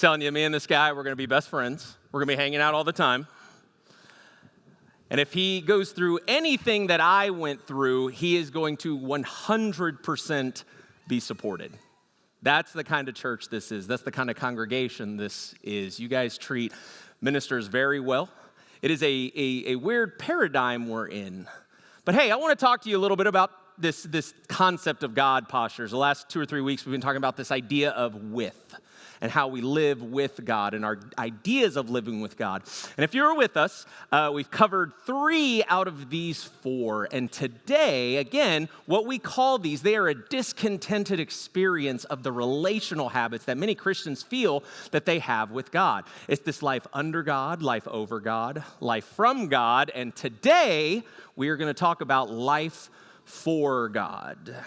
telling you, me and this guy, we're going to be best friends. We're going to be hanging out all the time. And if he goes through anything that I went through, he is going to 100% be supported. That's the kind of church this is. That's the kind of congregation this is. You guys treat ministers very well. It is a weird paradigm we're in. But hey, I want to talk to you a little bit about this concept of God postures. The last 2 or 3 weeks, we've been talking about this idea of with and how we live with God and our ideas of living with God. And if you're with us, we've covered 3 out of these 4. And today, again, what we call these, they are a discontented experience of the relational habits that many Christians feel that they have with God. It's this life under God, life over God, life from God. And today, we are going to talk about life for God.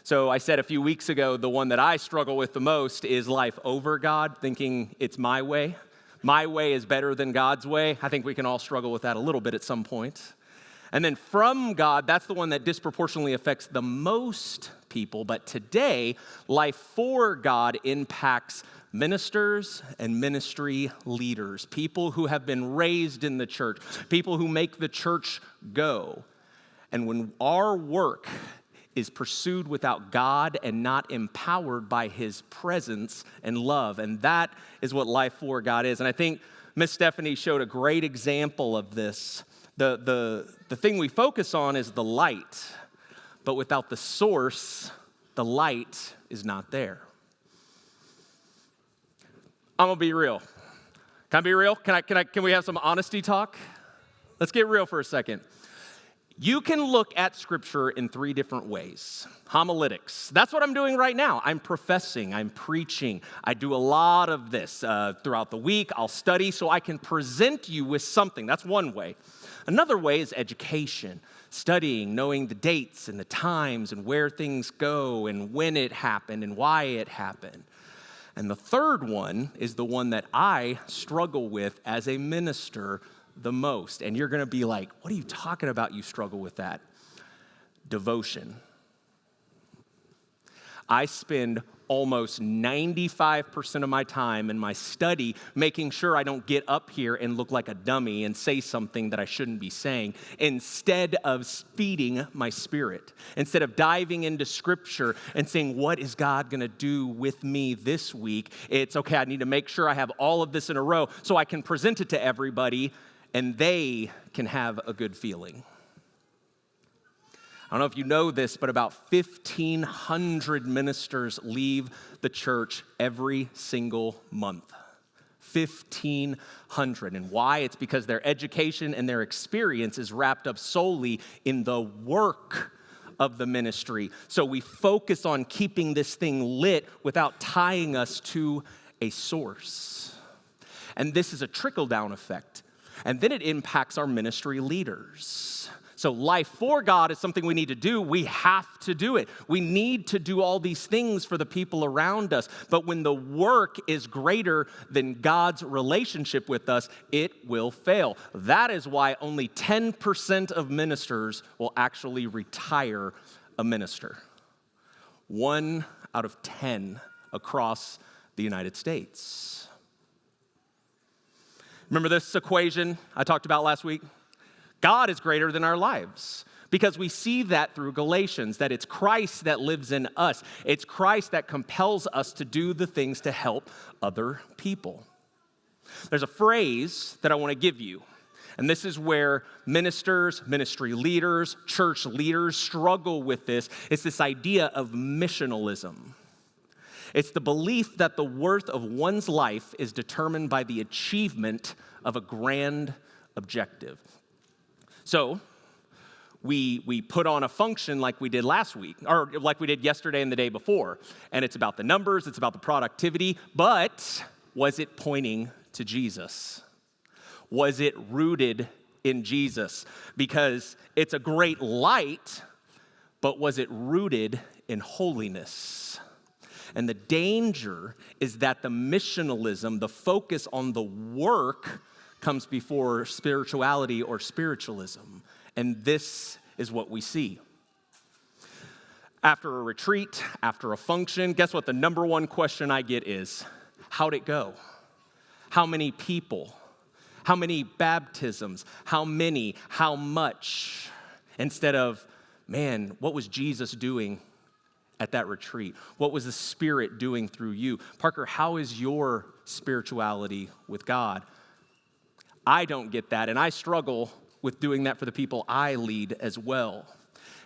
So I said a few weeks ago, the one that I struggle with the most is life over God, thinking it's my way. My way is better than God's way. I think we can all struggle with that a little bit at some point. And then from God, that's the one that disproportionately affects the most people. But today, life for God impacts ministers and ministry leaders, people who have been raised in the church, people who make the church go. And when our work is pursued without God and not empowered by his presence and love. And that is what life for God is. And I think Miss Stephanie showed a great example of this. The thing we focus on is the light, but without the source, the light is not there. I'm gonna be real. Can I be real? Can we have some honesty talk? Let's get real for a second. You can look at Scripture in 3 different ways. Homiletics. That's what I'm doing right now. I'm professing. I'm preaching. I do a lot of this throughout the week. I'll study so I can present you with something. That's one way. Another way is education. Studying, knowing the dates and the times and where things go and when it happened and why it happened. And the third one is the one that I struggle with as a minister the most. And you're going to be like, what are you talking about? You struggle with that. Devotion. I spend almost 95% of my time in my study making sure I don't get up here and look like a dummy and say something that I shouldn't be saying, instead of feeding my spirit, instead of diving into Scripture and saying, what is God going to do with me this week? It's okay, I need to make sure I have all of this in a row so I can present it to everybody and they can have a good feeling. I don't know if you know this, but about 1,500 ministers leave the church every single month. 1,500. And why? It's because their education and their experience is wrapped up solely in the work of the ministry. So we focus on keeping this thing lit without tying us to a source. And this is a trickle-down effect. And then it impacts our ministry leaders. So life for God is something we need to do. We have to do it. We need to do all these things for the people around us. But when the work is greater than God's relationship with us, it will fail. That is why only 10% of ministers will actually retire a minister. 1 out of 10 across the United States. Remember this equation I talked about last week? God is greater than our lives because we see that through Galatians, that it's Christ that lives in us. It's Christ that compels us to do the things to help other people. There's a phrase that I want to give you, and this is where ministers, ministry leaders, church leaders struggle with this. It's this idea of missionalism. It's the belief that the worth of one's life is determined by the achievement of a grand objective. So we put on a function like we did last week, or like we did yesterday and the day before, and it's about the numbers, it's about the productivity, but was it pointing to Jesus? Was it rooted in Jesus? Because it's a great light, but was it rooted in holiness? And the danger is that the missionalism, the focus on the work, comes before spirituality or spiritualism. And this is what we see. After a retreat, after a function, guess what the number one question I get is, how'd it go? How many people? How many baptisms? How many? How much? Instead of, man, what was Jesus doing at that retreat? What was the Spirit doing through you? Parker, how is your spirituality with God? I don't get that, and I struggle with doing that for the people I lead as well.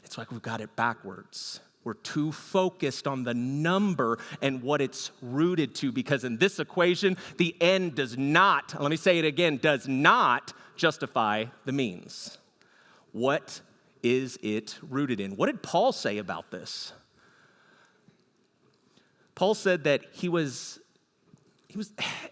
It's like we've got it backwards. We're too focused on the number and what it's rooted to, because in this equation, the end does not, let me say it again, does not justify the means. What is it rooted in? What did Paul say about this? Paul said that he was,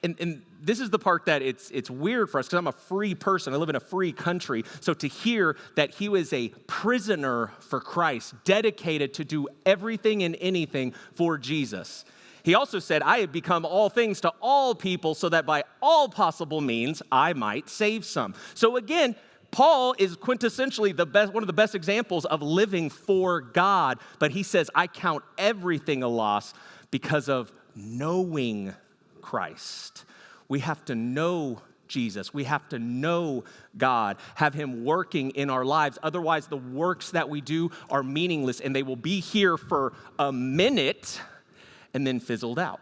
and this is the part that it's weird for us because I'm a free person. I live in a free country. So to hear that he was a prisoner for Christ, dedicated to do everything and anything for Jesus. He also said, I have become all things to all people so that by all possible means I might save some. So again, Paul is quintessentially one of the best examples of living for God. But he says, I count everything a loss because of knowing Christ. We have to know Jesus. We have to know God, have him working in our lives. Otherwise, the works that we do are meaningless, and they will be here for a minute and then fizzled out.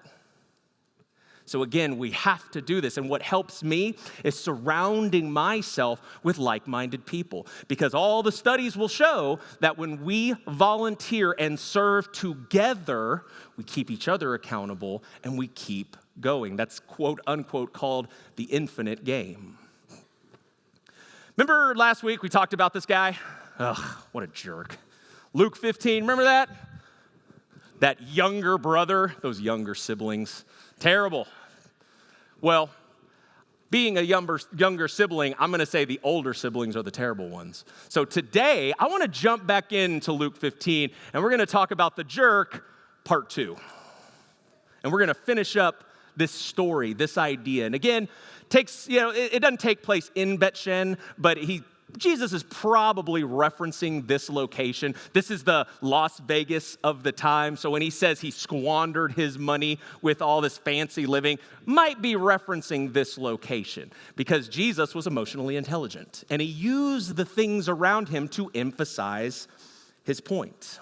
So again, we have to do this. And what helps me is surrounding myself with like-minded people. Because all the studies will show that when we volunteer and serve together, we keep each other accountable and we keep going. That's quote unquote called the infinite game. Remember last week we talked about this guy? Ugh, what a jerk. Luke 15, remember that? That younger brother, those younger siblings. Terrible. Well, being a younger sibling, I'm going to say the older siblings are the terrible ones. So today, I want to jump back into Luke 15, and we're going to talk about the jerk, part 2. And we're going to finish up this story, this idea. And again, it doesn't take place in Bethshen, but Jesus is probably referencing this location. This is the Las Vegas of the time. So when he says he squandered his money with all this fancy living, might be referencing this location because Jesus was emotionally intelligent and he used the things around him to emphasize his point.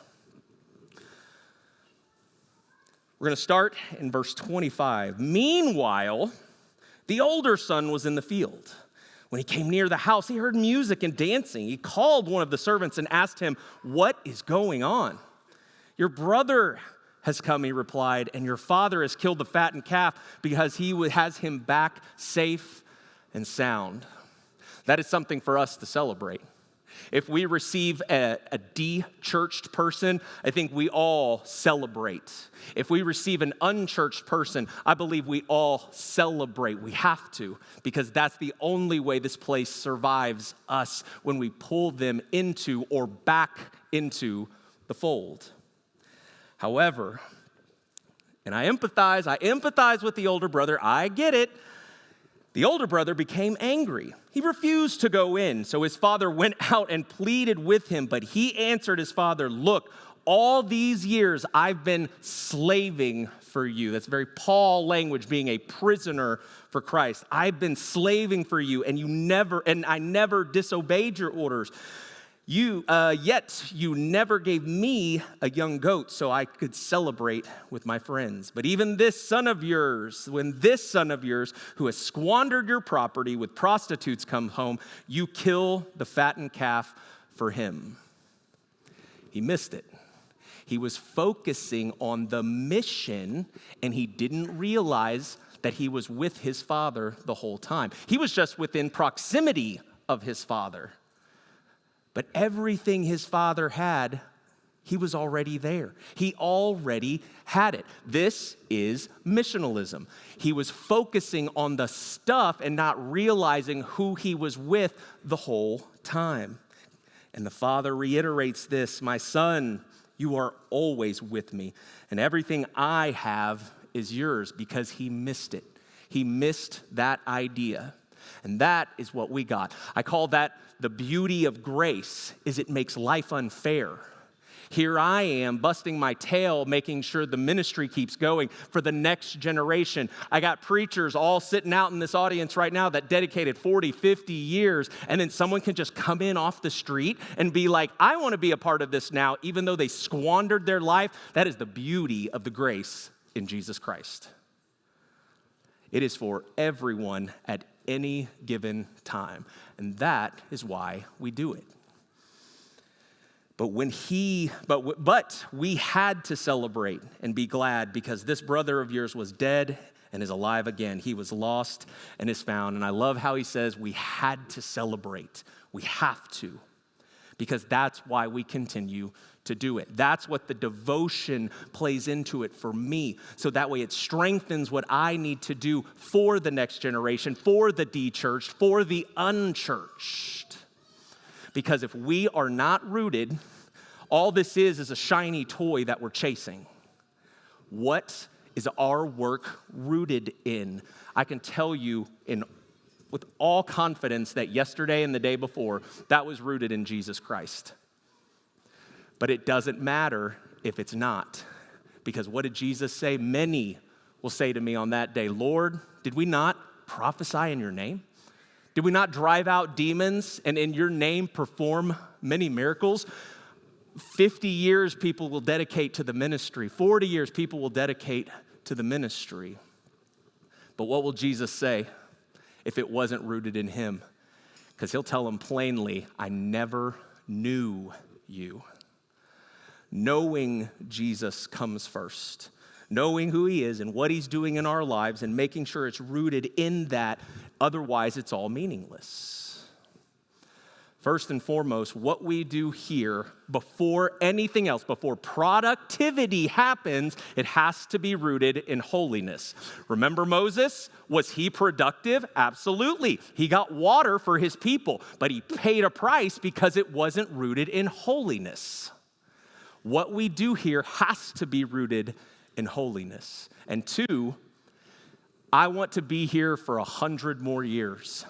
We're going to start in verse 25. Meanwhile, the older son was in the field. When he came near the house, he heard music and dancing. He called one of the servants and asked him, "What is going on?" "Your brother has come," he replied, "and your father has killed the fattened calf because he has him back safe and sound." That is something for us to celebrate. If we receive a de-churched person, I think we all celebrate. If we receive an unchurched person, I believe we all celebrate. We have to, because that's the only way this place survives us when we pull them into or back into the fold. However, and I empathize with the older brother, I get it. The older brother became angry. He refused to go in, so his father went out and pleaded with him, but he answered his father, "Look, all these years I've been slaving for you." That's very Paul language, being a prisoner for Christ. "I've been slaving for you, and I never disobeyed your orders. Yet you never gave me a young goat so I could celebrate with my friends. But even when this son of yours, who has squandered your property with prostitutes, come home, you kill the fattened calf for him." He missed it. He was focusing on the mission, and he didn't realize that he was with his father the whole time. He was just within proximity of his father. But everything his father had, he was already there. He already had it. This is missionalism. He was focusing on the stuff and not realizing who he was with the whole time. And the father reiterates this, "My son, you are always with me, and everything I have is yours," because he missed it. He missed that idea. And that is what we got. I call that the beauty of grace, is it makes life unfair. Here I am busting my tail, making sure the ministry keeps going for the next generation. I got preachers all sitting out in this audience right now that dedicated 40, 50 years, and then someone can just come in off the street and be like, I want to be a part of this now, even though they squandered their life. That is the beauty of the grace in Jesus Christ. It is for everyone at any given time, and that is why we do it. But we had to celebrate and be glad because this brother of yours was dead and is alive again. He was lost and is found. And I love how he says we had to celebrate. We have to, because that's why we continue to do it. That's what the devotion plays into it for me. So that way it strengthens what I need to do for the next generation, for the de-churched, for the unchurched. Because if we are not rooted, all this is a shiny toy that we're chasing. What is our work rooted in? I can tell you with all confidence that yesterday and the day before, that was rooted in Jesus Christ. But it doesn't matter if it's not. Because what did Jesus say? Many will say to me on that day, Lord, did we not prophesy in your name? Did we not drive out demons and in your name perform many miracles? 50 years people will dedicate to the ministry. 40 years people will dedicate to the ministry. But what will Jesus say if it wasn't rooted in him? Because he'll tell them plainly, I never knew you. Knowing Jesus comes first. Knowing who he is and what he's doing in our lives and making sure it's rooted in that. Otherwise, it's all meaningless. First and foremost, what we do here before anything else, before productivity happens, it has to be rooted in holiness. Remember Moses? Was he productive? Absolutely. He got water for his people, but he paid a price because it wasn't rooted in holiness. What we do here has to be rooted in holiness. And two, I want to be here for 100 more years.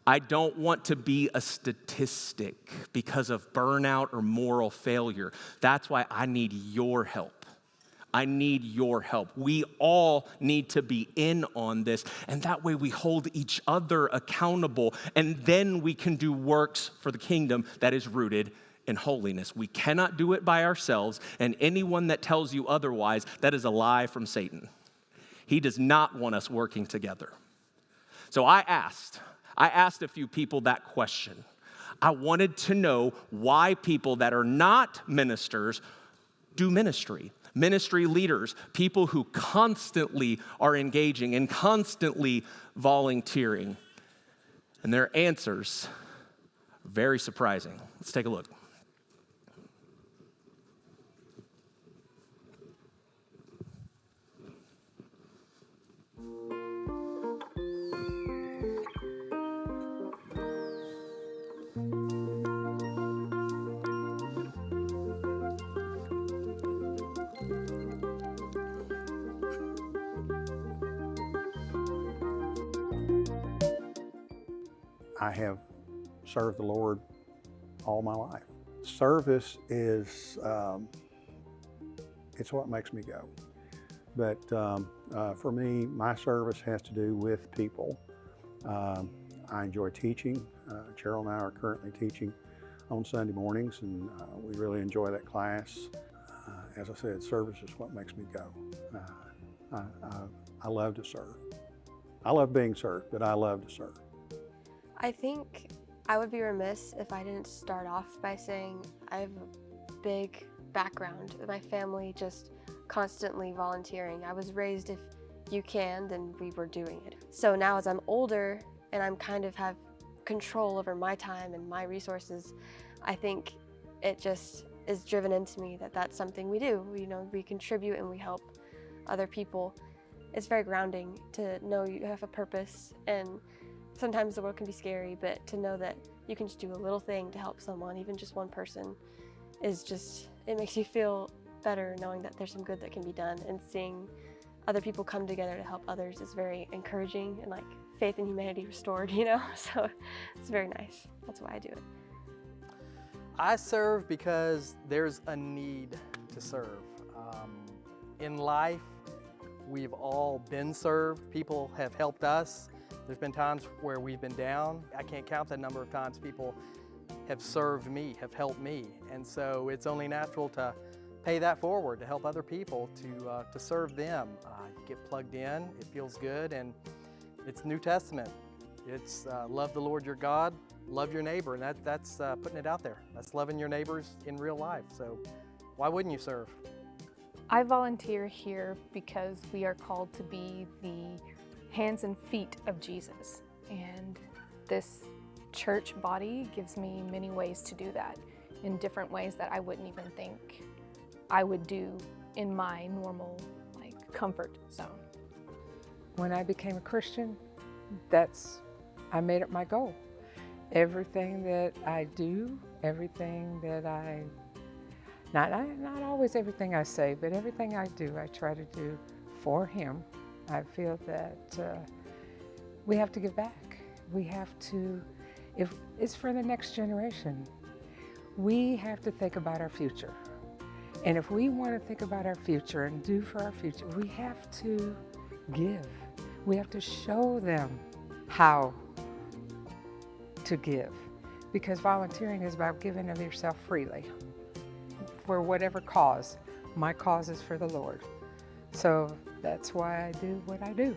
I don't want to be a statistic because of burnout or moral failure. That's why I need your help. I need your help. We all need to be in on this, and that way we hold each other accountable, and then we can do works for the kingdom that is rooted in holiness. We cannot do it by ourselves, and anyone that tells you otherwise, that is a lie from Satan. He does not want us working together. So I asked a few people that question. I wanted to know why people that are not ministers do ministry. Ministry leaders, people who constantly are engaging and constantly volunteering. And their answers are very surprising. Let's take a look. I have served the Lord all my life. Service is, it's what makes me go. But for me, my service has to do with people. I enjoy teaching. Cheryl and I are currently teaching on Sunday mornings, and we really enjoy that class. As I said, service is what makes me go. I love to serve. I love being served, but I love to serve. I think I would be remiss if I didn't start off by saying I have a big background. My family just constantly volunteering. I was raised, if you can, then we were doing it. So now as I'm older and I'm kind of have control over my time and my resources, I think it just is driven into me that that's something we do. We contribute and we help other people. It's very grounding to know you have a purpose, and sometimes the world can be scary, but to know that you can just do a little thing to help someone, even just one person, it makes you feel better knowing that there's some good that can be done, and seeing other people come together to help others is very encouraging and like faith in humanity restored, So it's very nice. That's why I do it. I serve because there's a need to serve. In life, we've all been served. People have helped us. There's been times where we've been down. I can't count the number of times people have served me, have helped me. And so it's only natural to pay that forward, to help other people, to serve them. You get plugged in, it feels good, and it's New Testament. It's love the Lord your God, love your neighbor, and that's putting it out there. That's loving your neighbors in real life. So why wouldn't you serve? I volunteer here because we are called to be the hands and feet of Jesus. And this church body gives me many ways to do that in different ways that I wouldn't even think I would do in my normal comfort zone. When I became a Christian, I made it my goal. Everything that I do, everything that not always everything I say, but everything I do, I try to do for Him. I feel that we have to give back. We have to, if it's for the next generation, we have to think about our future. And if we want to think about our future and do for our future, we have to give. We have to show them how to give. Because volunteering is about giving of yourself freely for whatever cause. My cause is for the Lord. So that's why I do what I do.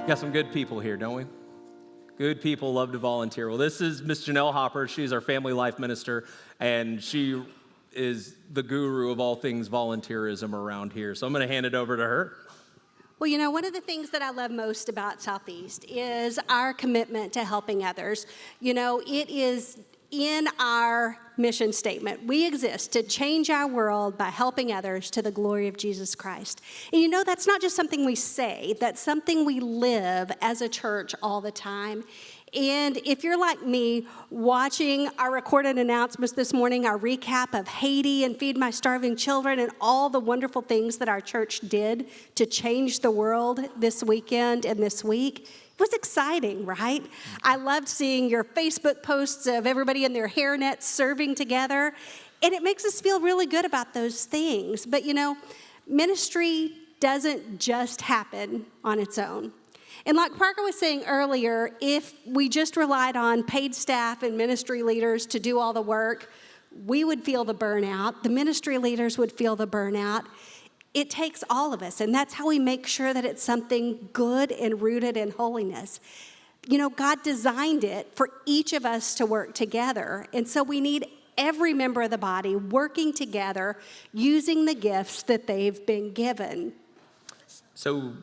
Got some good people here, don't we? Good people love to volunteer. Well, this is Miss Janelle Hopper. She's our family life minister, and she is the guru of all things volunteerism around here. So I'm going to hand it over to her. Well, you know, one of the things that I love most about Southeast is our commitment to helping others. You know, it is in our mission statement. We exist to change our world by helping others to the glory of Jesus Christ. And you know, that's not just something we say, that's something we live as a church all the time. And if you're like me, watching our recorded announcements this morning, our recap of Haiti and Feed My Starving Children and all the wonderful things that our church did to change the world this weekend and this week, it was exciting, right? I loved seeing your Facebook posts of everybody in their hairnets serving together, and it makes us feel really good about those things. But you know, ministry doesn't just happen on its own. And like Parker was saying earlier, if we just relied on paid staff and ministry leaders to do all the work, we would feel the burnout. The ministry leaders would feel the burnout. It takes all of us, and that's how we make sure that it's something good and rooted in holiness. You know, God designed it for each of us to work together, and so we need every member of the body working together, using the gifts that they've been given. So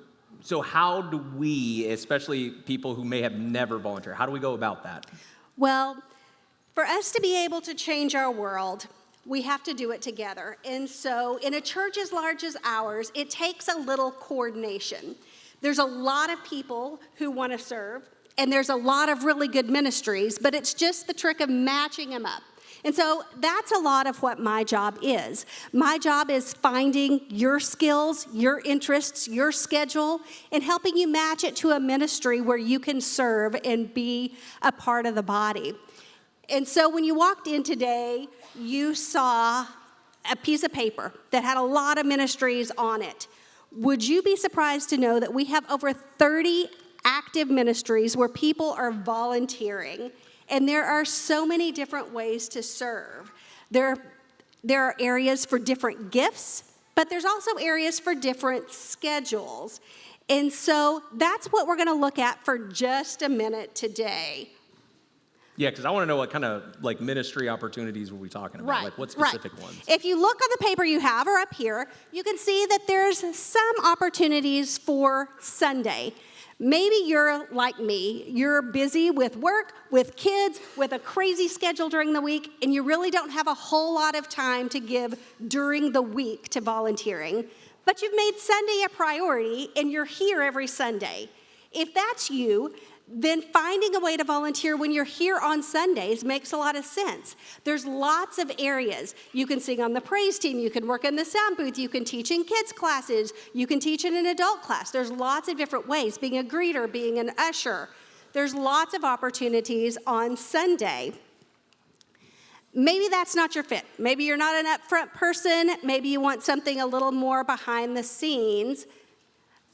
how do we, especially people who may have never volunteered, how do we go about that? Well, for us to be able to change our world, we have to do it together. And so in a church as large as ours, it takes a little coordination. There's a lot of people who want to serve, and there's a lot of really good ministries, but it's just the trick of matching them up. And so that's a lot of what my job is. My job is finding your skills, your interests, your schedule, and helping you match it to a ministry where you can serve and be a part of the body. And so when you walked in today, you saw a piece of paper that had a lot of ministries on it. Would you be surprised to know that we have over 30 active ministries where people are volunteering? And there are so many different ways to serve. There are areas for different gifts, but there's also areas for different schedules. And so that's what we're going to look at for just a minute today. Yeah, because I want to know what kind of like ministry opportunities were we talking about? Right, Like what specific ones? If you look on the paper you have or up here, you can see that there's some opportunities for Sunday. Maybe you're like me. You're busy with work, with kids, with a crazy schedule during the week, and you really don't have a whole lot of time to give during the week to volunteering. But you've made Sunday a priority, and you're here every Sunday. If that's you, then finding a way to volunteer when you're here on Sundays makes a lot of sense. There's lots of areas. You can sing on the praise team, you can work in the sound booth, you can teach in kids' classes, you can teach in an adult class. There's lots of different ways, being a greeter, being an usher. There's lots of opportunities on Sunday. Maybe that's not your fit. Maybe you're not an upfront person. Maybe you want something a little more behind the scenes.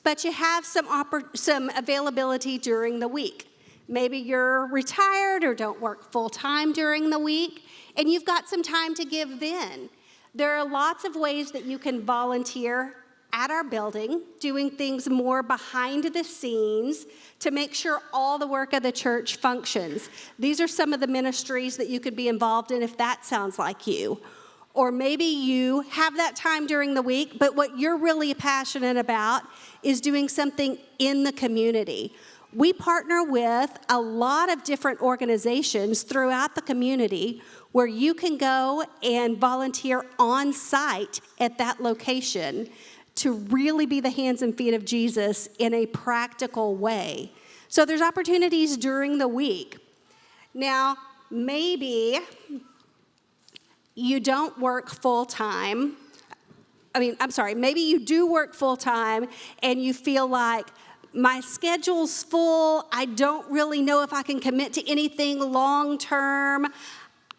But you have some availability during the week. Maybe you're retired or don't work full-time during the week, and you've got some time to give then. There are lots of ways that you can volunteer at our building, doing things more behind the scenes to make sure all the work of the church functions. These are some of the ministries that you could be involved in if that sounds like you. Or maybe you have that time during the week, but what you're really passionate about is doing something in the community. We partner with a lot of different organizations throughout the community where you can go and volunteer on site at that location to really be the hands and feet of Jesus in a practical way. So there's opportunities during the week. Now, maybe you don't work full-time. Maybe you do work full-time and you feel like my schedule's full. I don't really know if I can commit to anything long-term.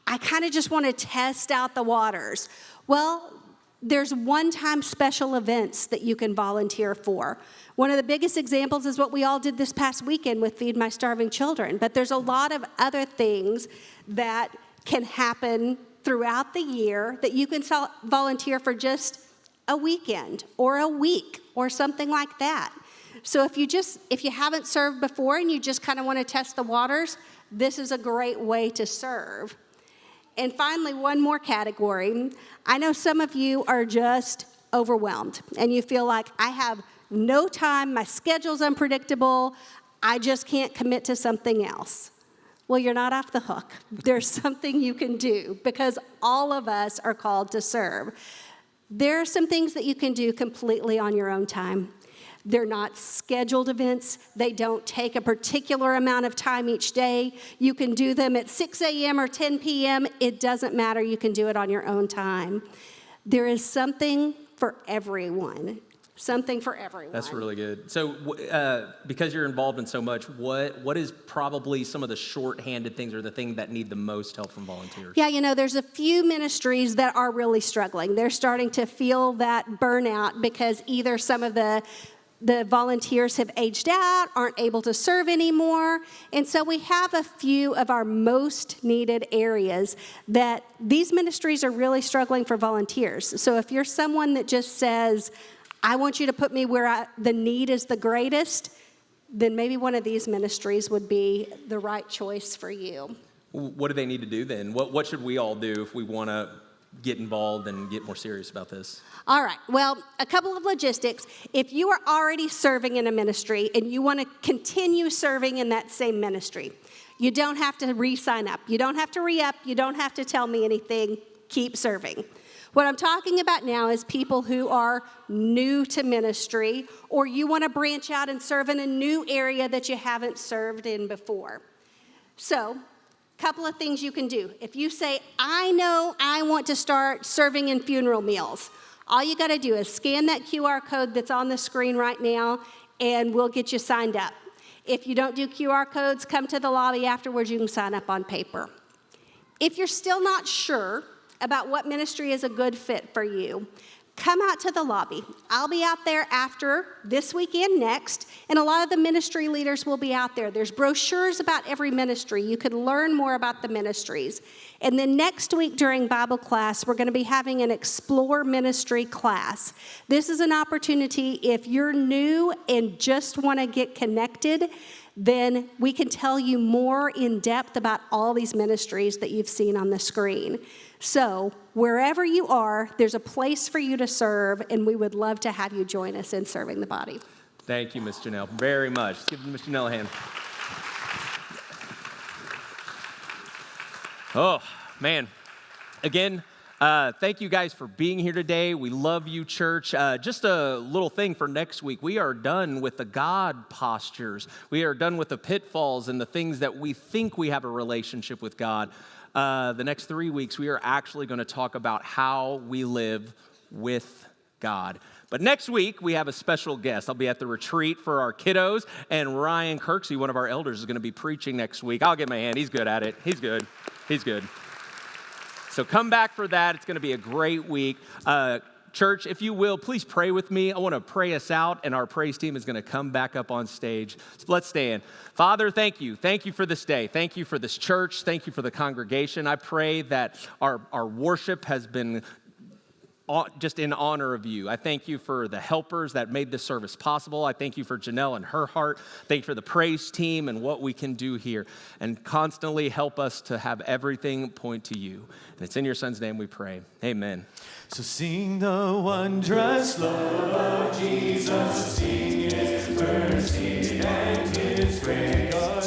I kind of just want to test out the waters. Well, there's one-time special events that you can volunteer for. One of the biggest examples is what we all did this past weekend with Feed My Starving Children. But there's a lot of other things that can happen throughout the year that you can volunteer for just a weekend or a week or something like that. So if you haven't served before and you just kind of want to test the waters, this is a great way to serve. And finally, one more category. I know some of you are just overwhelmed and you feel like I have no time, my schedule's unpredictable, I just can't commit to something else. Well, you're not off the hook. There's something you can do because all of us are called to serve. There are some things that you can do completely on your own time. They're not scheduled events. They don't take a particular amount of time each day. You can do them at 6 a.m. or 10 p.m. It doesn't matter. You can do it on your own time. There is something for everyone. Something for everyone. That's really good. So because you're involved in so much, what is probably some of the shorthanded things or the thing that need the most help from volunteers? Yeah, there's a few ministries that are really struggling. They're starting to feel that burnout because either some of the volunteers have aged out, aren't able to serve anymore. And so we have a few of our most needed areas that these ministries are really struggling for volunteers. So if you're someone that just says, I want you to put me where the need is the greatest, then maybe one of these ministries would be the right choice for you. What do they need to do then? What should we all do if we want to get involved and get more serious about this? All right. Well, a couple of logistics. If you are already serving in a ministry and you want to continue serving in that same ministry, you don't have to re-sign up. You don't have to re-up. You don't have to tell me anything. Keep serving. What I'm talking about now is people who are new to ministry or you want to branch out and serve in a new area that you haven't served in before. So, a couple of things you can do. If you say, I know I want to start serving in funeral meals, all you got to do is scan that QR code that's on the screen right now and we'll get you signed up. If you don't do QR codes, come to the lobby afterwards. You can sign up on paper. If you're still not sure about what ministry is a good fit for you, come out to the lobby. I'll be out there after this weekend next, and a lot of the ministry leaders will be out there. There's brochures about every ministry. You can learn more about the ministries. And then next week during Bible class, we're going to be having an Explore Ministry class. This is an opportunity if you're new and just want to get connected, then we can tell you more in depth about all these ministries that you've seen on the screen. So wherever you are, there's a place for you to serve, and we would love to have you join us in serving the body. Thank you, Miss Janelle, very much. Let's give Miss Janelle a hand. Oh, man. Again, thank you guys for being here today. We love you, church. Just a little thing for next week. We are done with the God postures. We are done with the pitfalls and the things that we think we have a relationship with God. The next 3 weeks, we are actually going to talk about how we live with God. But next week, we have a special guest. I'll be at the retreat for our kiddos, and Ryan Kirksey, one of our elders, is going to be preaching next week. I'll give him a hand. He's good at it. He's good. He's good. So come back for that. It's going to be a great week. Church, if you will, please pray with me. I want to pray us out, and our praise team is going to come back up on stage. So let's stand. Father, thank you. Thank you for this day. Thank you for this church. Thank you for the congregation. I pray that our worship has been just in honor of you. I thank you for the helpers that made this service possible. I thank you for Janelle and her heart. Thank you for the praise team and what we can do here. And constantly help us to have everything point to you. And it's in your son's name we pray. Amen. So sing the wondrous love of Jesus, sing his mercy and his grace.